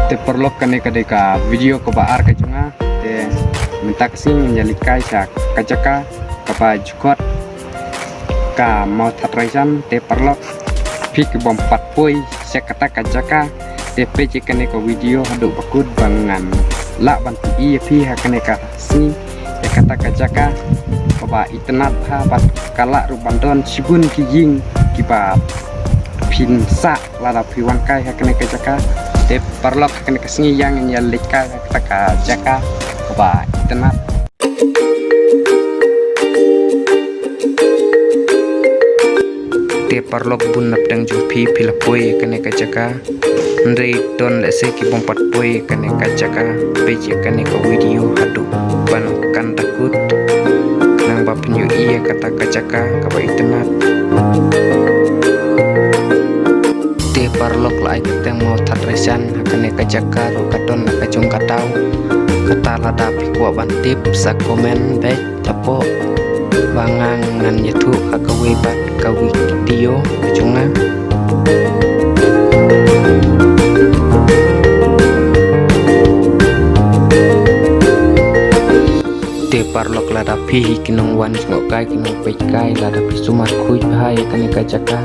te perlu kene kadeka video ko baar ka junga te minta kasing nyalikai sa kajaka kapa jukot ka mau tatraisan te perlu pik bom patpoi sekata kajaka te peje kene ko video hadu bakut bangan la bantu iya pi hakane ka si kata kajaka kapa itnat ha bat kala rubandon sibun kijing kipa pinsa lada piwan kai hakane kajaka te parlok hakane kasngi yang nyalika kata kajaka kapa itnat te parlok bun napdang jumpi pilapoi hakane kajaka ndrei don lese ki bompat poi kane kajaka peje kane ka video hadu ban kan takut nang bapnyo iya kata kajaka kapa itnat te parlok lai keteng mau tatresan kane kajaka ro kadon na kajung katau kata lada pikwa bantip sa komen baik tapo bangang ngan yetu akawe bat kawi video kajunga te parlok lada pi kinong wan ngokai kinong pekai lada pi sumar kuj bahaya kane kajaka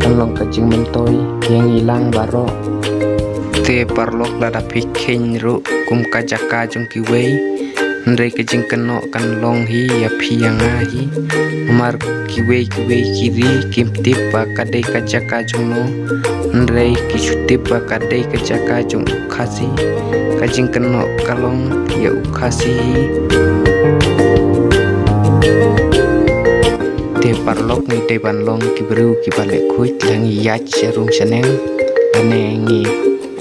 kanlong kajing mentoy yang hilang baro te parlok lada pi kenru kum kajaka jong kiwei ndrei kajing keno kanlong hi ya pi yang ahi mar kiwei kiri kimtip ba kadai kajaka jong no ndrei kisutip ba kadai kajaka jong khasi kajing keno kalong ya ukhasi te parlok ni te banlong kibru kibale kuit langi yach serum seneng ane ngi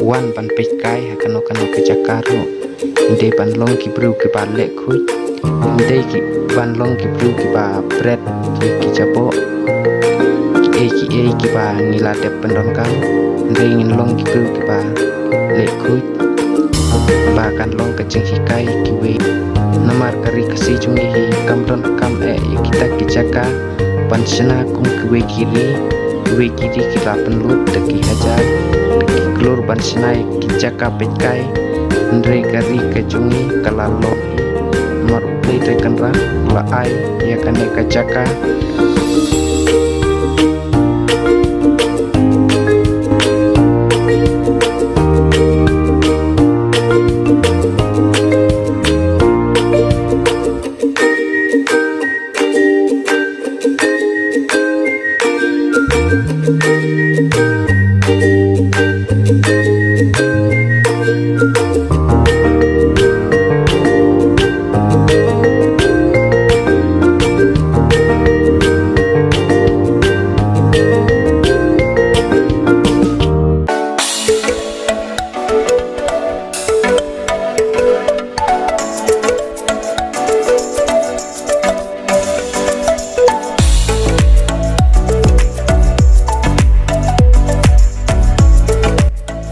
wan ban pekai hakano kano kajakaru te banlong kibru kibale kuit te ki banlong kibru kiba bread ki japo ki kiba ngila te pendon kan te ngin long kibru kiba le kuit bahkan long kecing hikai kiwe namar kari kasi jungi hi kamdon kam kita kicaka pansena kum kiwe kiri kita penlut deki hajar deki kelur pansena kicaka pekai ndrei kari kecungi kalalo nomor play tekan ra la ai ya kane kacaka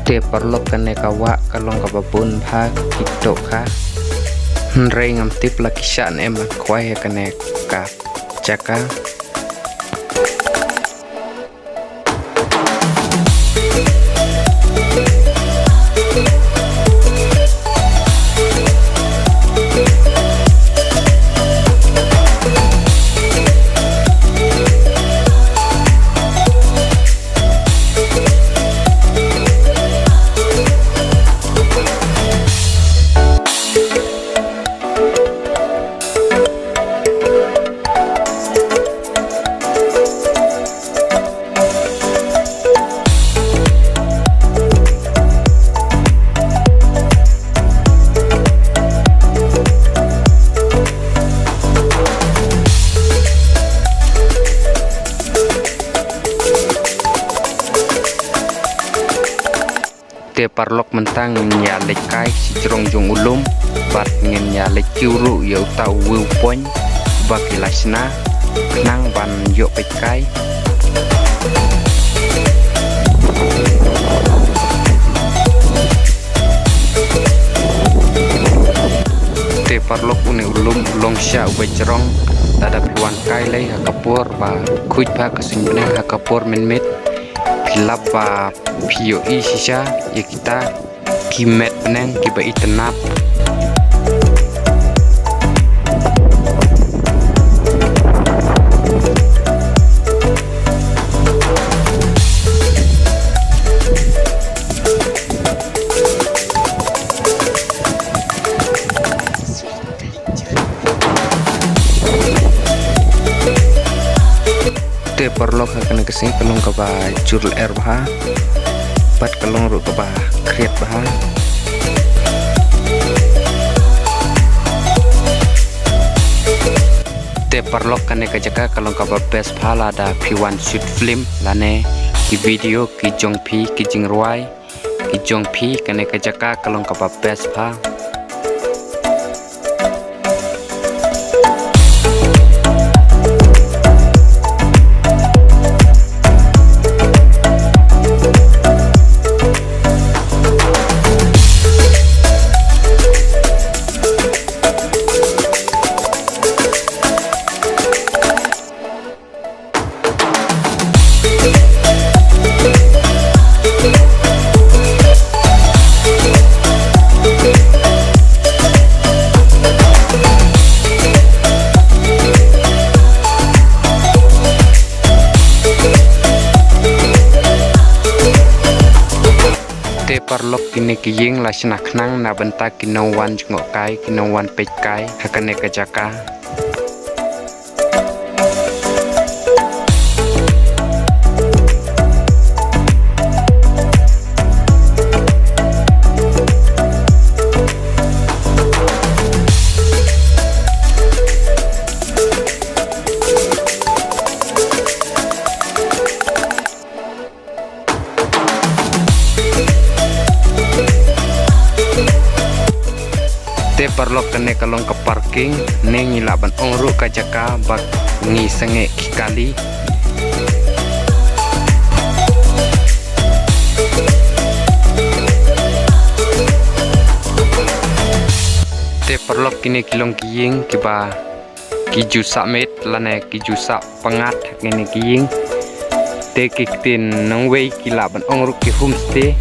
te perlu kane kawa kalong kababun bha kitok ka ndrei ngam tip laki shan em kwai kane ka jaka te parlok mentang nya lekai si cerong jong ulum bat nya lekuru ya tau wu poin bagi lasna nang ban yo pekai te parlok une ulum long sha we cerong tada piwan kai lai hakapur ba kuit ba kasunyune hakapur menmet pilapa pio isisha ya kita kimet peneng kiba itenap te perlok akan kesing kelong ke bah jurul air bah pat kelong ru ke bah kriat bah te perlok kan ke jaka kelong ke bah best phala ada P1 shoot film lane ki video ki jong pi ki jing ruai ki jong pi kan ke jaka kelong ke bah best pha te perlok kini kiying la senak nang na bentak kinawan jengok kai kinawan pej kai hakane ke jaka te perlok kene kalong ke parking ne ngilaban ongru ka jaka bak ngi senge kali te perlok kini kilong kiying kiba kiju samet lane kiju sa pengat kene kiying te kiktin nang wei kilaban ongru ki homestay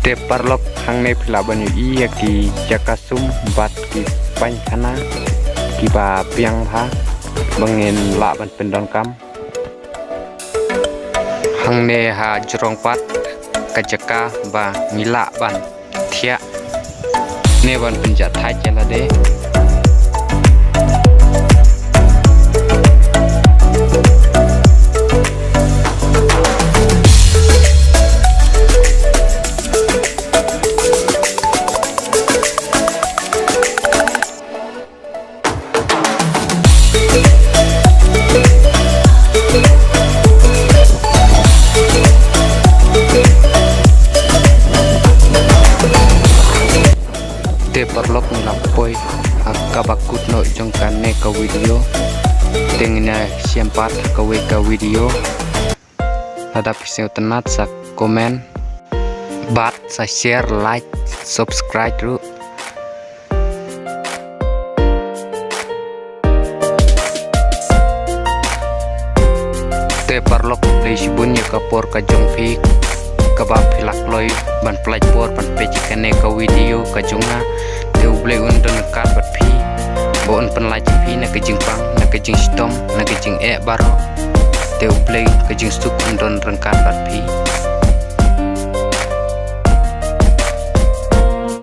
te parlok hang ne philaban yu ki jakasum bat ki pankhana ki ba piang pha bangin la ban pendon kam hang ne ha jrong pat kajaka ba ngila ban thia ne ban pinja thai chala de te perlok ngelampoi akabakut no jongkan ne ka video tengna siampat ka video ada pisau tenat sa komen bat sa share like subscribe ru te perlok play sibun ya kapor ka jongpi kabab hilak loy ban play por ban peji kane ka video ka jonga te uble undon ka bat pi bon pen la pi na ka jingpang na ka jing stom na ka jing e baro te uble ka jing stuk undon rangkat bat pi